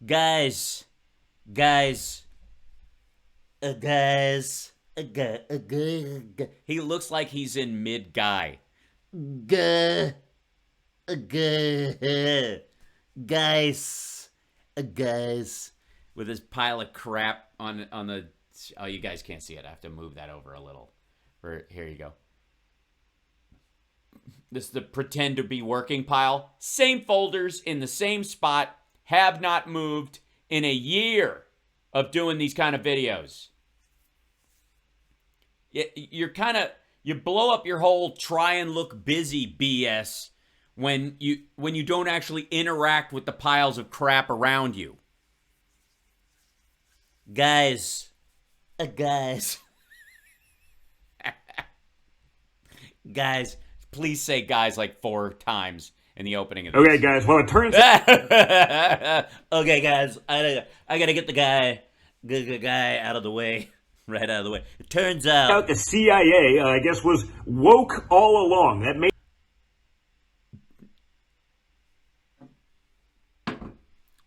Guys, guys, guys, he looks like he's in mid-guy. Guys, guys, with his pile of crap on the. Oh, you guys can't see it. I have to move that over a little. Here you go. This is the pretend to be working pile. Same folders in the same spot. Have not moved in a year of doing these kind of videos. You blow up your whole try and look busy BS when you don't actually interact with the piles of crap around you. Guys, guys, please say guys like 4 times in the opening of this. Okay, guys. Well, it turns okay, guys. I gotta get the guy out of the way. Right out of the way. It turns out the CIA, I guess, was woke all along. That made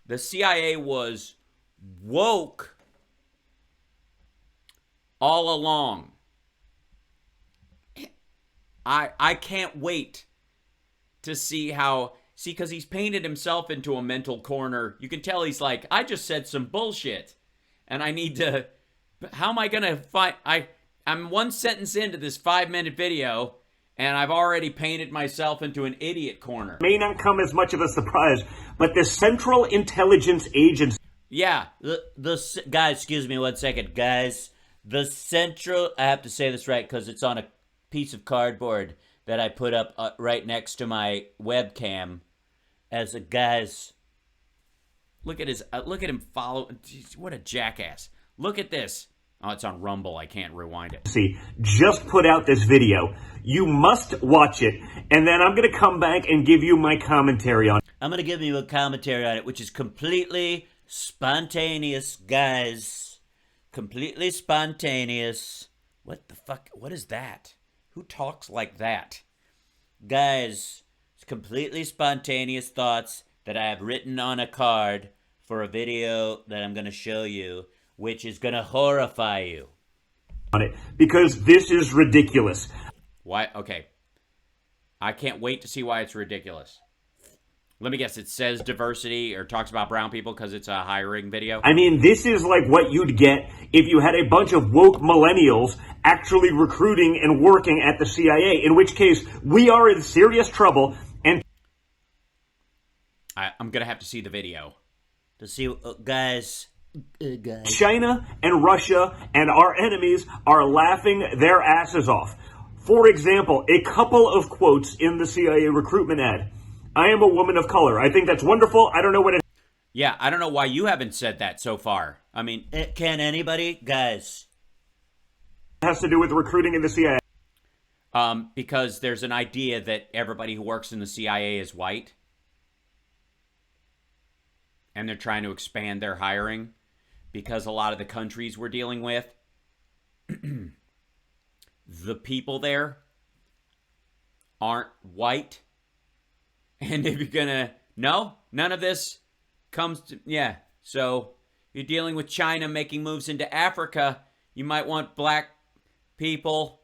the CIA was woke all along. I can't wait to see because he's painted himself into a mental corner. You can tell he's like, I just said some bullshit and I need to, how am I going to find, I'm 1 sentence into this 5-minute video and I've already painted myself into an idiot corner. May not come as much of a surprise, but the Central Intelligence Agency. Yeah, the guys, excuse me 1 second, guys. The Central, I have to say this right because it's on a piece of cardboard that I put up right next to my webcam. As a guys, look at him follow. What a jackass! Look at this. Oh, it's on Rumble. I can't rewind it. See, just put out this video. You must watch it, and then I'm going to come back and give you my commentary on it. I'm going to give you a commentary on it, which is completely spontaneous, guys. Completely spontaneous. What the fuck? What is that? Who talks like that? Guys, it's completely spontaneous thoughts that I have written on a card for a video that I'm going to show you, which is going to horrify you. On it, because this is ridiculous. Why? Okay. I can't wait to see why it's ridiculous. Let me guess, it says diversity or talks about brown people because it's a hiring video? I mean, this is like what you'd get if you had a bunch of woke millennials actually recruiting and working at the CIA, in which case we are in serious trouble. And I'm going to have to see the video to see, guys. China and Russia and our enemies are laughing their asses off. For example, a couple of quotes in the CIA recruitment ad. I am a woman of color. I think that's wonderful. I don't know what it... Yeah, I don't know why you haven't said that so far. I mean, can anybody? Guys. It has to do with recruiting in the CIA. Because there's an idea that everybody who works in the CIA is white. And they're trying to expand their hiring. Because a lot of the countries we're dealing with, the people there aren't white. And if you're gonna, no, none of this comes to, yeah. So you're dealing with China making moves into Africa. You might want black people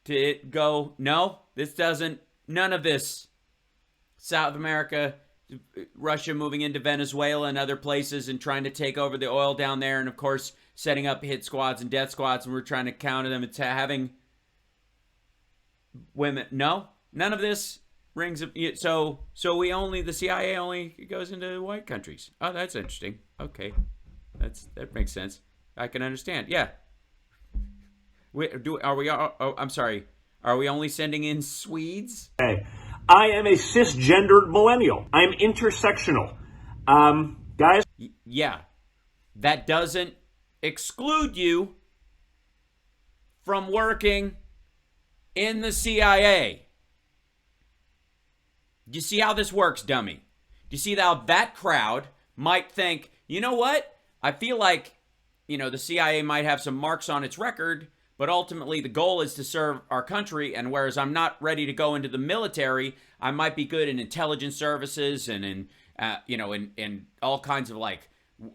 to go, no, this doesn't, none of this. South America, Russia moving into Venezuela and other places and trying to take over the oil down there. And of course, setting up hit squads and death squads. And we're trying to counter them. It's having women. No, none of this. Rings of, so the CIA only goes into white countries. Oh, that's interesting. Okay, that makes sense. I can understand. Yeah. I'm sorry. Are we only sending in Swedes? Hey, I am a cisgendered millennial. I'm intersectional. Guys. Yeah, that doesn't exclude you from working in the CIA. Do you see how this works, dummy? Do you see how that crowd might think, you know what? I feel like, the CIA might have some marks on its record, but ultimately the goal is to serve our country. And whereas I'm not ready to go into the military, I might be good in intelligence services and in and all kinds of like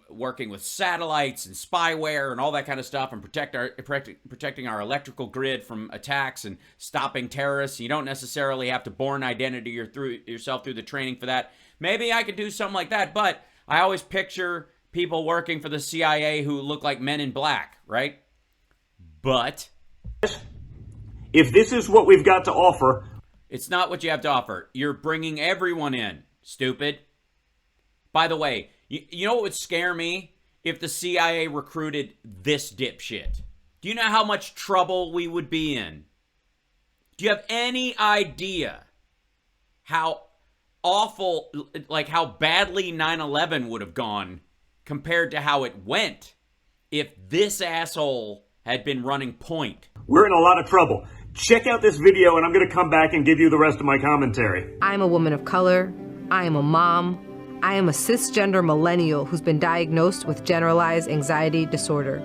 working with satellites and spyware and all that kind of stuff, and protecting our electrical grid from attacks and stopping terrorists. You don't necessarily have to born identity yourself through the training for that. Maybe I could do something like that, but I always picture people working for the CIA who look like Men in Black, right? But if this is what we've got to offer, it's not what you have to offer. You're bringing everyone in, stupid. By the way, you know what would scare me? If the CIA recruited this dipshit. Do you know how much trouble we would be in? Do you have any idea how awful, like how badly 9/11 would have gone compared to how it went if this asshole had been running point? We're in a lot of trouble. Check out this video and I'm going to come back and give you the rest of my commentary. I'm a woman of color. I am a mom. I am a cisgender millennial who's been diagnosed with generalized anxiety disorder.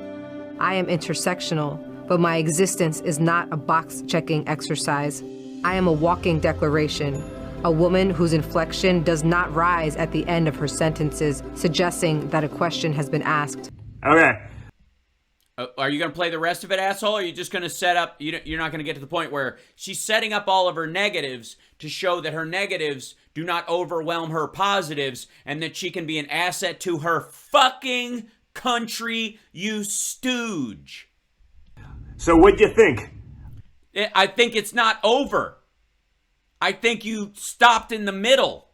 I am intersectional, but my existence is not a box-checking exercise. I am a walking declaration, a woman whose inflection does not rise at the end of her sentences, suggesting that a question has been asked. Okay. Are you going to play the rest of it, asshole? Or are you just going to set up, you're not going to get to the point where she's setting up all of her negatives to show that her negatives do not overwhelm her positives and that she can be an asset to her fucking country, you stooge. So what'd you think? I think it's not over. I think you stopped in the middle.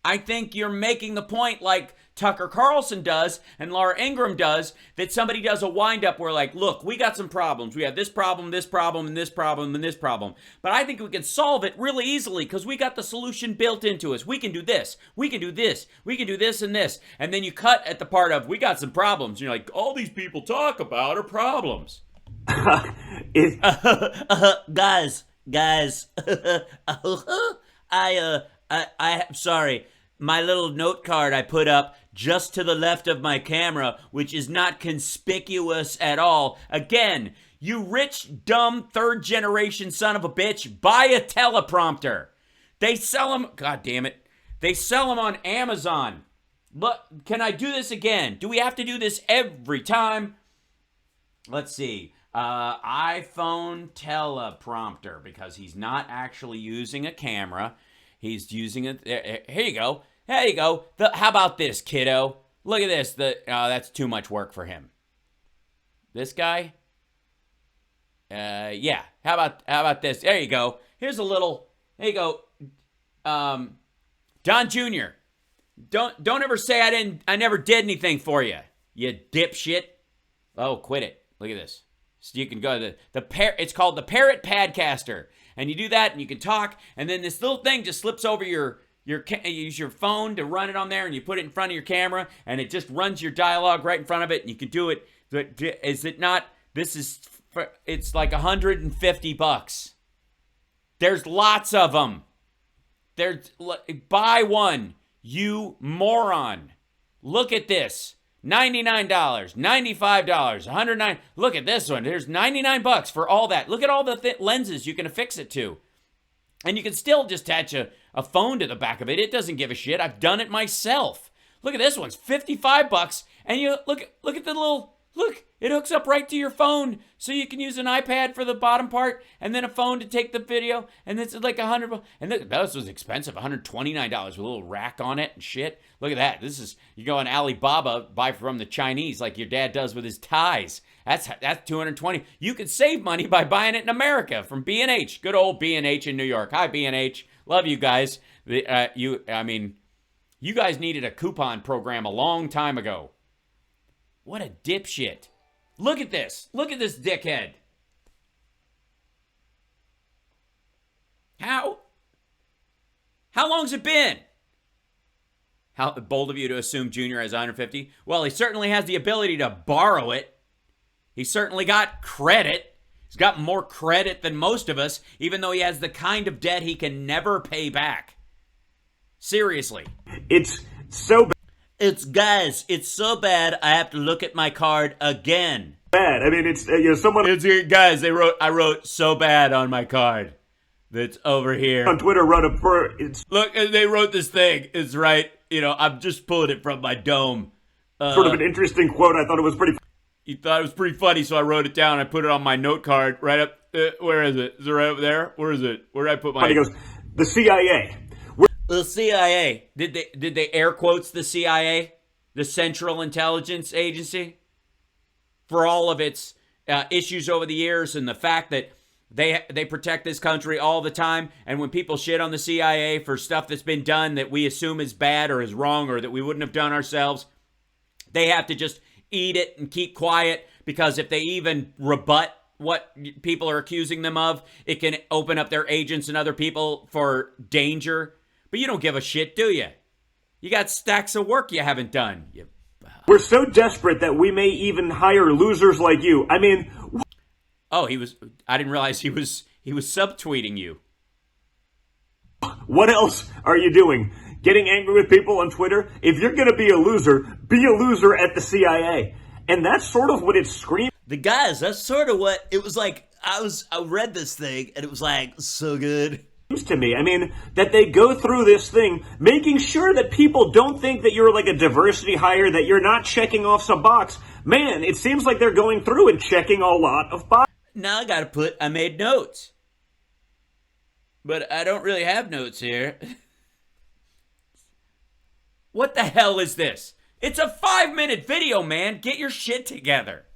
I think you're making the point like Tucker Carlson does and Laura Ingraham does, that somebody does a wind-up where like, look, we got some problems. We have this problem, and this problem, and this problem. But I think we can solve it really easily because we got the solution built into us. We can do this. We can do this. We can do this and this. And then you cut at the part of, we got some problems. You're like, all these people talk about are problems. Guys. I'm sorry. My little note card I put up just to the left of my camera, which is not conspicuous at all. Again, you rich, dumb, third-generation son of a bitch, buy a teleprompter. They sell them, god damn it, they sell them on Amazon. Look, can I do this again? Do we have to do this every time? Let's see. iPhone teleprompter, because he's not actually using a camera. He's using it. Here you go. There you go. How about this, kiddo? Look at this. That's too much work for him. This guy? Yeah. How about this? There you go. Here's a little. There you go. Don Jr. Don't ever say I never did anything for you. You dipshit. Oh, quit it. Look at this. So you can go to it's called the Parrot Padcaster. And you do that and you can talk, and then this little thing just slips over you use your phone to run it on there, and you put it in front of your camera, and it just runs your dialogue right in front of it, and you can do it. Is it not? It's like $150. There's lots of them. Buy one, you moron. Look at this. $99, $95, $109. Look at this one. There's $99 for all that. Look at all the lenses you can affix it to. And you can still just attach a phone to the back of it. It doesn't give a shit. I've done it myself. Look at this one. It's $55. And you look at the little, look, it hooks up right to your phone. So you can use an iPad for the bottom part and then a phone to take the video. And it's like $100. And this was expensive, $129 with a little rack on it and shit. Look at that. You go on Alibaba, buy from the Chinese like your dad does with his ties. That's $220. You could save money by buying it in America from B&H. Good old B&H in New York. Hi, B&H. Love you guys. You guys needed a coupon program a long time ago. What a dipshit. Look at this. Look at this dickhead. How long's it been? How bold of you to assume Junior has 150. Well, he certainly has the ability to borrow it. He certainly got credit. He's got more credit than most of us, even though he has the kind of debt he can never pay back. Seriously. It's so bad. It's so bad I have to look at my card again. Bad. I mean, it's someone. Guys, I wrote so bad on my card. That's over here. On Twitter wrote Look, they wrote this thing. It's right I'm just pulling it from my dome. Sort of an interesting quote. I thought it was pretty. You thought it was pretty funny, so I wrote it down. I put it on my note card right up. Where is it? Is it right over there? Where is it? Where did I put my? He goes, the CIA. The CIA. Did they air quotes the CIA, the Central Intelligence Agency, for all of its issues over the years and the fact that they protect this country all the time. And when people shit on the CIA for stuff that's been done that we assume is bad or is wrong or that we wouldn't have done ourselves, they have to just eat it and keep quiet, because if they even rebut what people are accusing them of, it can open up their agents and other people for danger. But you don't give a shit, do you? You got stacks of work you haven't done. We're so desperate that we may even hire losers like you. I mean... Oh, I didn't realize he was subtweeting you. What else are you doing? Getting angry with people on Twitter? If you're going to be a loser at the CIA. And that's sort of what it's screaming. The guys, that's sort of what it was like. I read this thing and it was like so good. To me, I mean, that they go through this thing, making sure that people don't think that you're like a diversity hire, that you're not checking off some box. Man, it seems like they're going through and checking a lot of boxes. Now I made notes. But I don't really have notes here. What the hell is this? It's a 5-minute video, man. Get your shit together.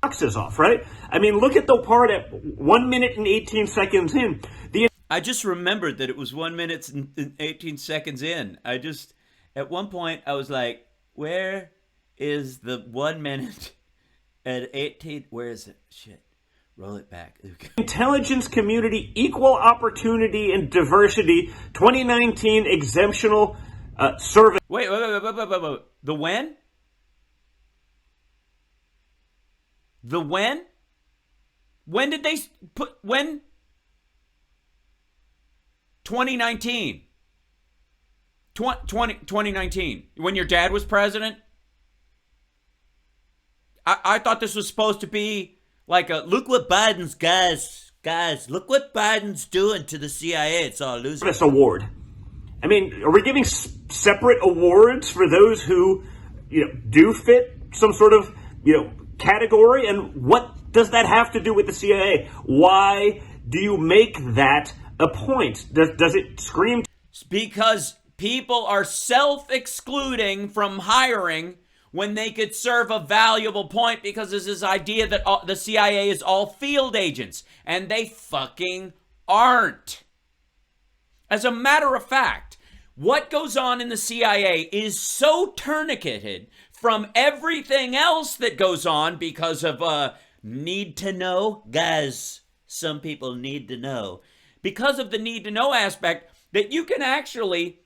Boxes off, right? I mean, look at the part at 1 minute and 18 seconds in. I just remembered that it was 1 minute and 18 seconds in. At one point, I was like, where is the 1 minute and 18? Where is it? Shit. Roll it back. Okay. Intelligence Community Equal Opportunity and Diversity 2019 Exemptional Service. Wait. The when? The when? When did they put, when? 2019. 2019. When your dad was president? I thought this was supposed to be like a, look what Biden's, guys, look what Biden's doing to the CIA. It's all losing. This award. I mean, are we giving separate awards for those who, do fit some sort of, category? And what does that have to do with the CIA? Why do you make that a point? Does it scream? Because people are self-excluding from hiring when they could serve a valuable point, because there's this idea that the CIA is all field agents, and they fucking aren't. As a matter of fact, what goes on in the CIA is so tourniqueted from everything else that goes on because of need to know. Guys, some people need to know. Because of the need to know aspect, that you can actually,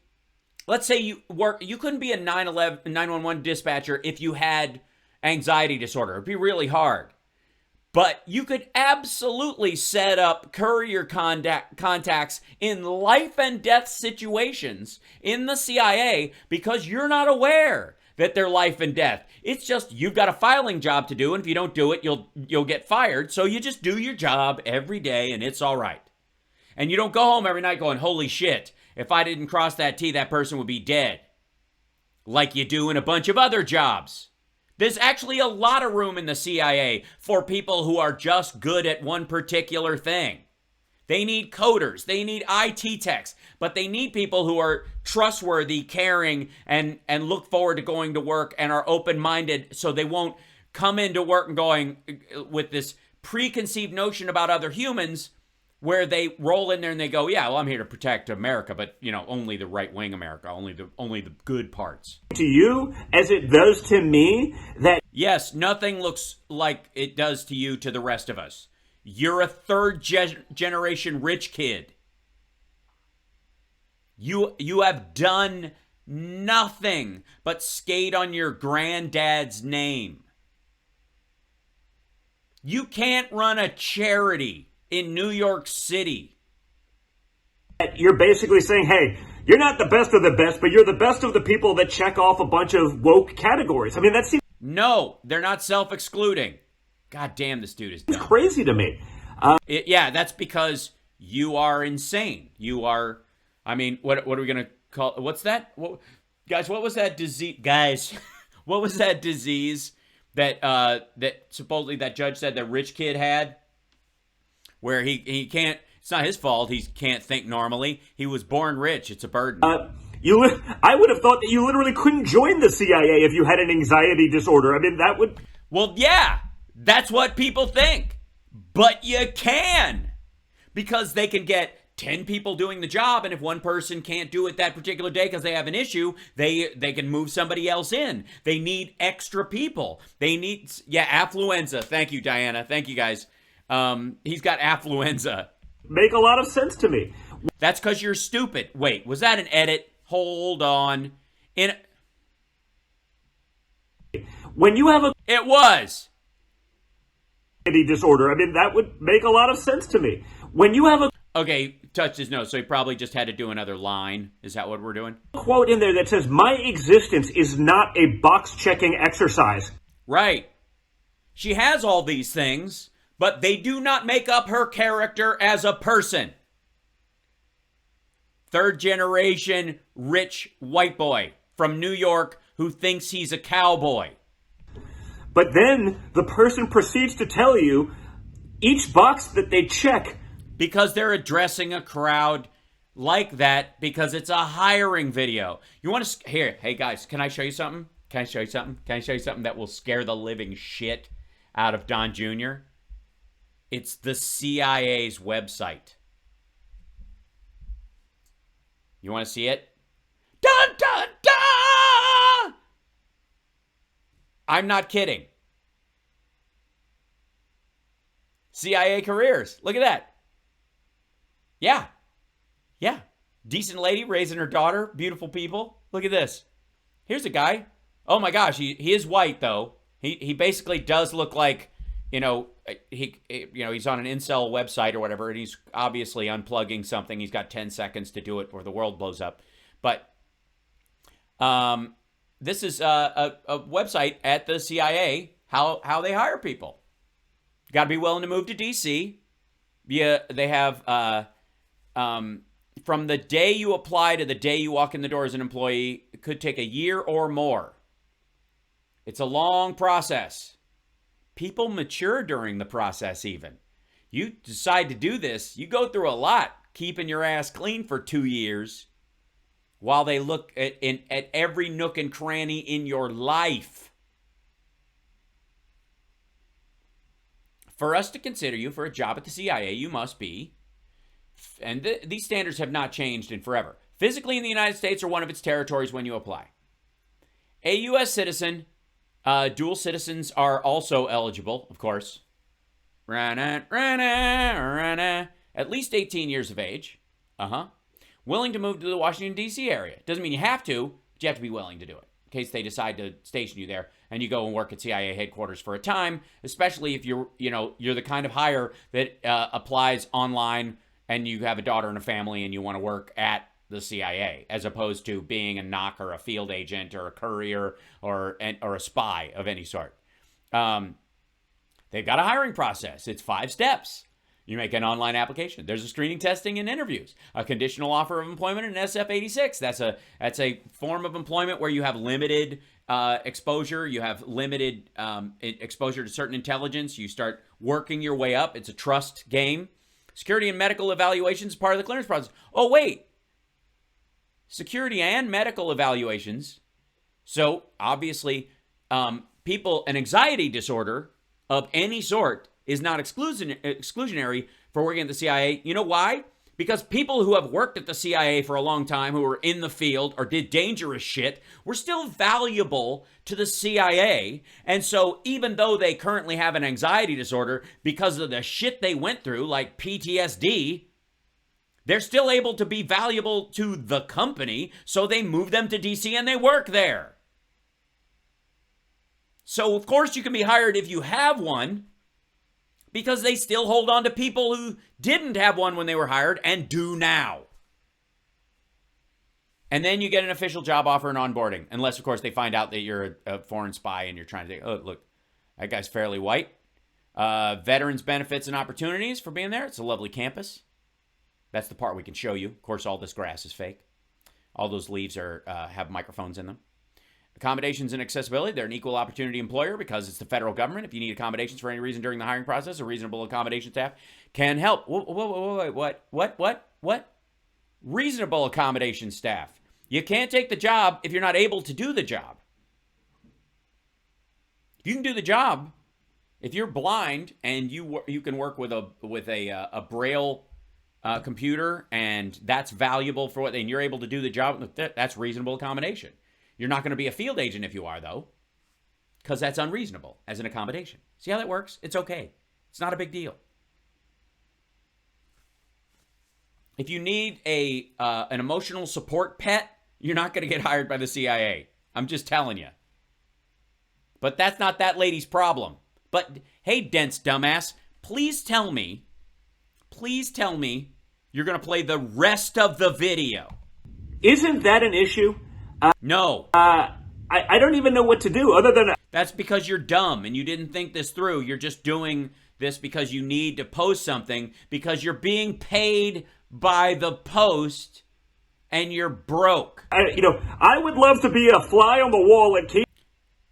let's say you couldn't be a 911 dispatcher if you had anxiety disorder. It'd be really hard. But you could absolutely set up courier contacts in life and death situations in the CIA because you're not aware that they're life and death. It's just you've got a filing job to do, and if you don't do it, you'll get fired. So you just do your job every day, and it's all right. And you don't go home every night going, holy shit, if I didn't cross that T, that person would be dead. Like you do in a bunch of other jobs. There's actually a lot of room in the CIA for people who are just good at one particular thing. They need coders, they need IT techs, but they need people who are trustworthy, caring, and look forward to going to work and are open-minded, so they won't come into work and going with this preconceived notion about other humans where they roll in there and they go, yeah, well, I'm here to protect America, but, only the right-wing America, only the good parts. To you, as it does to me, that... Yes, nothing looks like it does to you to the rest of us. You're a third-generation rich kid. You have done nothing but skate on your granddad's name. You can't run a charity in New York City. You're basically saying, hey, you're not the best of the best, but you're the best of the people that check off a bunch of woke categories. I mean, that seems... No, they're not self-excluding. God damn, this dude is dumb. It's crazy to me. Yeah, that's because you are insane. You are, what are we going to called, what's that? Guys, what was that disease? Guys, what was that disease that that supposedly that judge said the rich kid had? Where he can't, it's not his fault, he can't think normally. He was born rich. It's a burden. I would have thought that you literally couldn't join the CIA if you had an anxiety disorder. I mean, that would... Well, yeah, that's what people think. But you can. Because they can get 10 people doing the job, and if one person can't do it that particular day because they have an issue, they can move somebody else in. They need extra people. They need, affluenza. Thank you, Diana. Thank you, guys. He's got affluenza. Make a lot of sense to me. That's because you're stupid. Wait, was that an edit? Hold on. When you have a It was. disorder, I mean, that would make a lot of sense to me. When you have a Okay, touched his nose, so he probably just had to do another line. Is that what we're doing? quote in there that says, "My existence is not a box-checking exercise." Right. She has all these things, but they do not make up her character as a person. Third generation rich white boy from New York who thinks he's a cowboy. But then the person proceeds to tell you each box that they check. Because they're addressing a crowd like that because it's a hiring video. You want to... Here, hey guys, can I show you something? Can I show you something? Can I show you something that will scare the living shit out of Don Jr.? It's the CIA's website. You want to see it? Dun, dun, dun! I'm not kidding. CIA careers. Look at that. Yeah. Yeah. Decent lady raising her daughter. Beautiful people. Look at this. Here's a guy. Oh my gosh, he is white though. He basically does look like, he's on an incel website or whatever, and he's obviously unplugging something. He's got 10 seconds to do it or the world blows up. But this is a website at the CIA, how they hire people. You got to be willing to move to DC. Yeah, they have from the day you apply to the day you walk in the door as an employee, it could take a year or more. It's a long process. People mature during the process even. You decide to do this, you go through a lot, keeping your ass clean for 2 years while they look at every nook and cranny in your life. For us to consider you for a job at the CIA, you must be, and these standards have not changed in forever, physically in the United States or one of its territories when you apply. A U.S. citizen, dual citizens are also eligible, of course. At least 18 years of age. Willing to move to the Washington, D.C. area. Doesn't mean you have to, but you have to be willing to do it in case they decide to station you there and you go and work at CIA headquarters for a time, especially if you're the kind of hire that applies online and you have a daughter and a family and you want to work at the CIA, as opposed to being a knock or a field agent or a courier or a spy of any sort. They've got a hiring process. It's 5 steps. You make an online application. There's a screening, testing, and interviews. A conditional offer of employment, an SF-86. That's a form of employment where you have limited exposure. You have limited exposure to certain intelligence. You start working your way up. It's a trust game. Security and medical evaluations is part of the clearance process. Oh, wait. Security and medical evaluations. So, obviously, an anxiety disorder of any sort is not exclusionary for working at the CIA. You know why? Because people who have worked at the CIA for a long time, who were in the field or did dangerous shit, were still valuable to the CIA. And so even though they currently have an anxiety disorder because of the shit they went through, like PTSD, they're still able to be valuable to the company, so they move them to DC and they work there. So, of course, you can be hired if you have one, because they still hold on to people who didn't have one when they were hired and do now. And then you get an official job offer and onboarding, unless, of course, they find out that you're a foreign spy and you're trying to say, oh, look, that guy's fairly white. Veterans benefits and opportunities for being there. It's a lovely campus. That's the part we can show you. Of course, all this grass is fake. All those leaves are have microphones in them. Accommodations and accessibility. They're an equal opportunity employer because it's the federal government. If you need accommodations for any reason during the hiring process, a reasonable accommodation staff can help. What? Reasonable accommodation staff. You can't take the job if you're not able to do the job. If you can do the job, if you're blind and you can work with a braille computer and that's valuable for what, and you're able to do the job, that's reasonable accommodation. You're not going to be a field agent if you are, though, because that's unreasonable as an accommodation. See how that works? It's okay. It's not a big deal. If you need an emotional support pet, you're not going to get hired by the CIA. I'm just telling you. But that's not that lady's problem. But hey, dense dumbass, please tell me you're going to play the rest of the video. Isn't that an issue? No. I don't even know what to do other than... That's because you're dumb and you didn't think this through. You're just doing this because you need to post something because you're being paid by the post and you're broke. I would love to be a fly on the wall at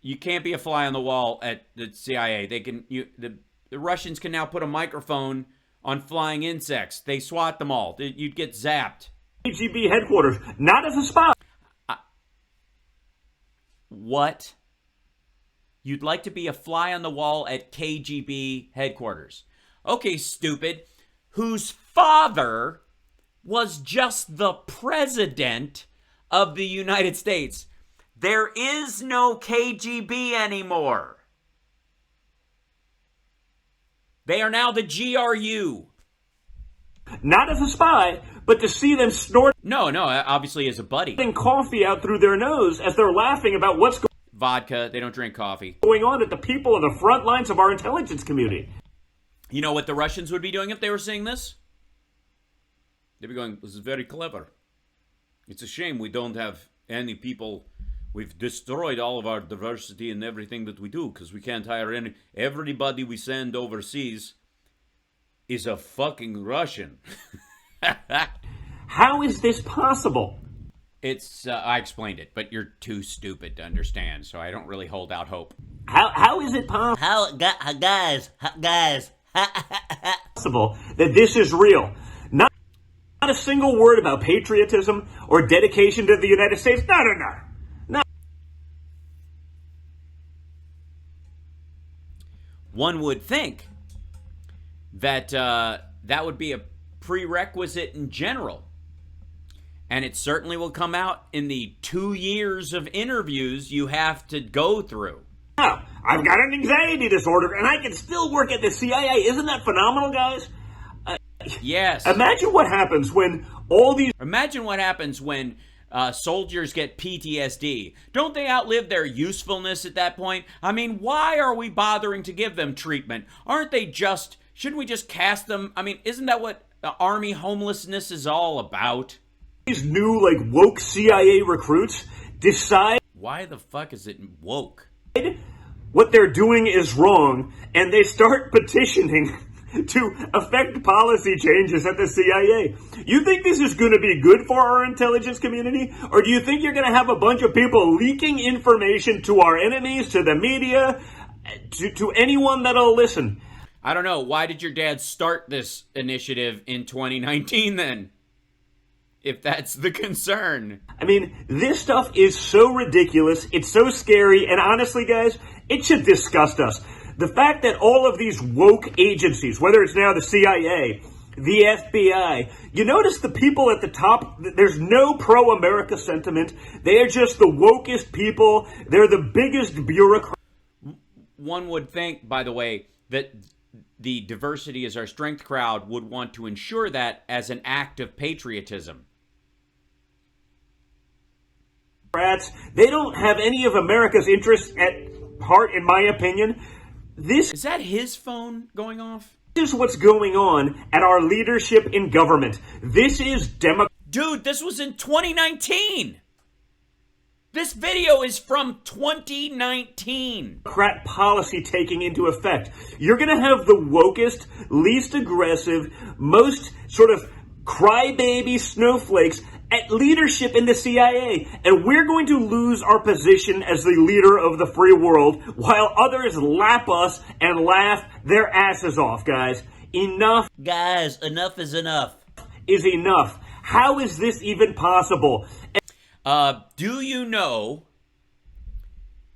You can't be a fly on the wall at the CIA. The Russians can now put a microphone on flying insects. They swat them all. You'd get zapped. KGB Headquarters, not as a spy. What? You'd like to be a fly on the wall at KGB Headquarters. Okay, stupid. Whose father was just the president of the United States. There is no KGB anymore. They are now the GRU. Not as a spy, but to see them snort... No, obviously as a buddy. ...coffee out through their nose as they're laughing about what's vodka, they don't drink coffee. ...going on at the people of the front lines of our intelligence community. You know what the Russians would be doing if they were seeing this? They'd be going, this is very clever. It's a shame we don't have any people... We've destroyed all of our diversity in everything that we do because we can't hire any... Everybody we send overseas is a fucking Russian. How is this possible? It's, I explained it, but you're too stupid to understand, so I don't really hold out hope. How is it possible? Guys. Possible that this is real? Not a single word about patriotism or dedication to the United States. No. One would think that that would be a prerequisite in general. And it certainly will come out in the 2 years of interviews you have to go through. Oh, I've got an anxiety disorder and I can still work at the CIA. Isn't that phenomenal, guys? Yes. Imagine what happens when soldiers get PTSD. Don't they outlive their usefulness at that point? I mean, why are we bothering to give them treatment? Shouldn't we just cast them? I mean, isn't that what army homelessness is all about? These new, woke CIA recruits decide... Why the fuck is it woke? What they're doing is wrong, and they start petitioning to affect policy changes at the CIA. You think this is going to be good for our intelligence community? Or do you think you're going to have a bunch of people leaking information to our enemies, to the media, to anyone that'll listen? I don't know. Why did your dad start this initiative in 2019 then? If that's the concern. I mean, this stuff is so ridiculous, it's so scary, and honestly, guys, it should disgust us. The fact that all of these woke agencies, whether it's now the CIA, the FBI, you notice the people at the top, there's no pro-America sentiment. They are just the wokest people. They're the biggest bureaucrats. One would think, by the way, that the diversity is our strength crowd would want to ensure that as an act of patriotism. They don't have any of America's interests at heart, in my opinion. Is that his phone going off? This is what's going on at our leadership in government. This is Dude, this was in 2019. This video is from 2019. Democrat policy taking into effect. You're going to have the wokest, least aggressive, most sort of crybaby snowflakes at leadership in the CIA, and we're going to lose our position as the leader of the free world while others lap us and laugh their asses off, guys. Enough. Guys, enough is enough. Is enough. How is this even possible? Do you know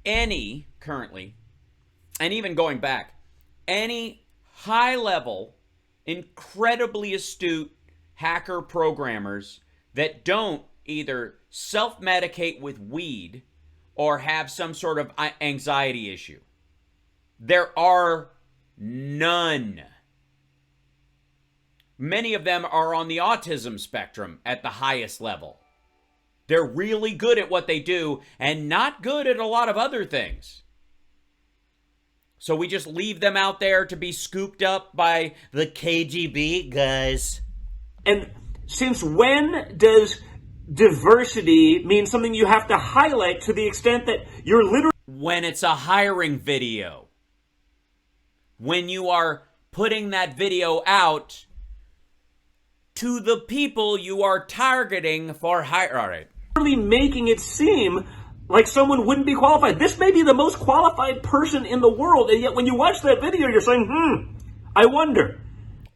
any, currently, and even going back, any high-level, incredibly astute hacker programmers that don't either self-medicate with weed or have some sort of anxiety issue? There are none. Many of them are on the autism spectrum at the highest level. They're really good at what they do and not good at a lot of other things. So we just leave them out there to be scooped up by the KGB guys. And since when does diversity mean something you have to highlight to the extent that you're literally... When it's a hiring video. When you are putting that video out to the people you are targeting for hire. All right. Really making it seem like someone wouldn't be qualified. This may be the most qualified person in the world, and yet when you watch that video, you're saying, I wonder.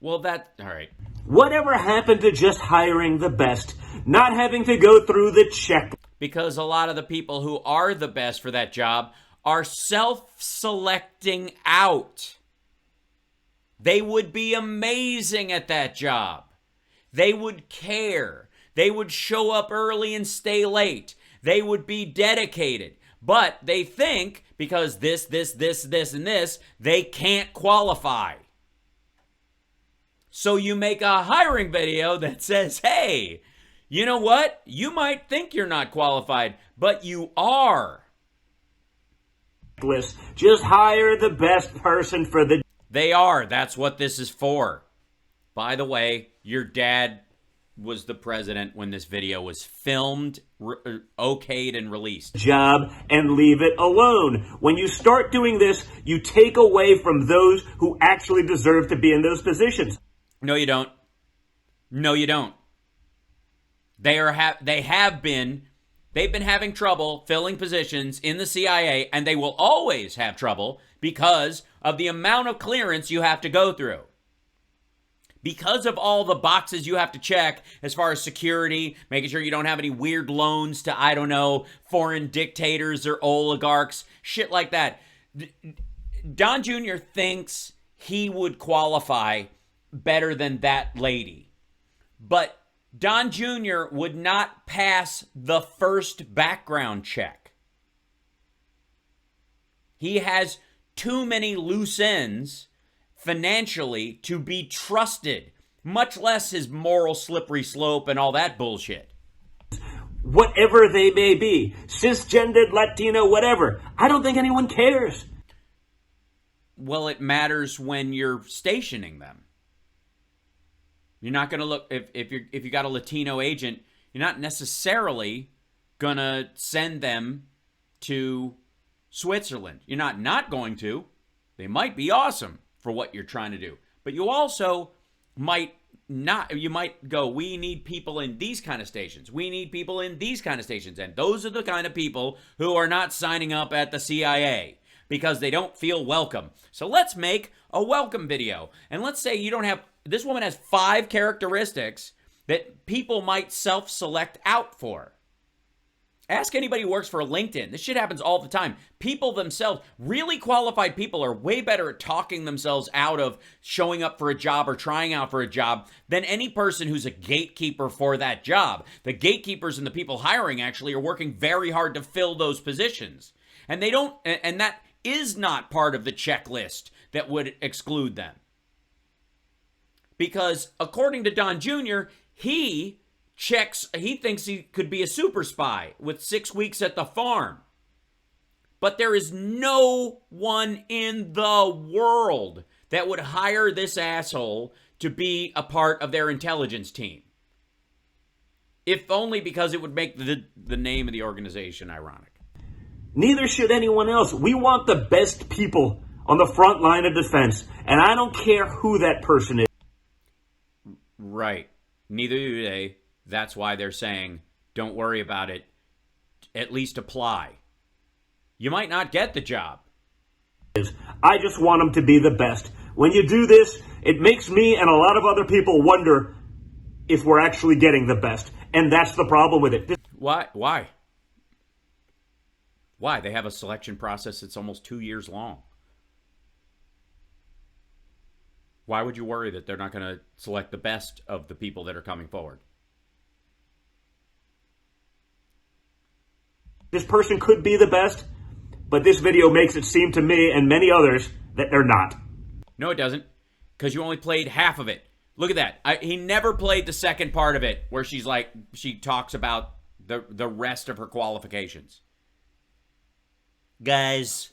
Well, all right. Whatever happened to just hiring the best, not having to go through the check? Because a lot of the people who are the best for that job are self-selecting out. They would be amazing at that job. They would care. They would show up early and stay late. They would be dedicated. But they think because this, and this, they can't qualify. So you make a hiring video that says, hey, you know what? You might think you're not qualified, but you are. Just hire the best person for the... They are. That's what this is for. By the way, your dad was the president when this video was filmed, okayed, and released. Job and leave it alone. When you start doing this, you take away from those who actually deserve to be in those positions. No, you don't. No, you don't. They've been having trouble filling positions in the CIA, and they will always have trouble because of the amount of clearance you have to go through. Because of all the boxes you have to check as far as security, making sure you don't have any weird loans to, I don't know, foreign dictators or oligarchs, shit like that. Don Jr. thinks he would qualify better than that lady. But Don Jr. would not pass the first background check. He has too many loose ends financially to be trusted, much less his moral slippery slope and all that bullshit. Whatever they may be, cisgendered, Latino, whatever. I don't think anyone cares. Well, it matters when you're stationing them. You're not going to look, if you got a Latino agent, you're not necessarily going to send them to Switzerland. You're not going to. They might be awesome for what you're trying to do. But you also might not, you might go, we need people in these kind of stations. We need people in these kind of stations. And those are the kind of people who are not signing up at the CIA because they don't feel welcome. So let's make a welcome video. And let's say you don't have, this woman has 5 characteristics that people might self-select out for. Ask anybody who works for LinkedIn. This shit happens all the time. People themselves, really qualified people, are way better at talking themselves out of showing up for a job or trying out for a job than any person who's a gatekeeper for that job. The gatekeepers and the people hiring actually are working very hard to fill those positions. And they don't, and that is not part of the checklist that would exclude them. Because according to Don Jr., he thinks he could be a super spy with 6 weeks at the farm. But there is no one in the world that would hire this asshole to be a part of their intelligence team. If only because it would make the name of the organization ironic. Neither should anyone else. We want the best people on the front line of defense. And I don't care who that person is. Right. Neither do they. That's why they're saying, don't worry about it. At least apply. You might not get the job. I just want them to be the best. When you do this, it makes me and a lot of other people wonder if we're actually getting the best. And that's the problem with it. Why? Why? They have a selection process that's almost 2 years long. Why would you worry that they're not going to select the best of the people that are coming forward? This person could be the best, but this video makes it seem to me and many others that they're not. No, it doesn't, because you only played half of it. Look at that. He never played the second part of it where she talks about the rest of her qualifications. Guys,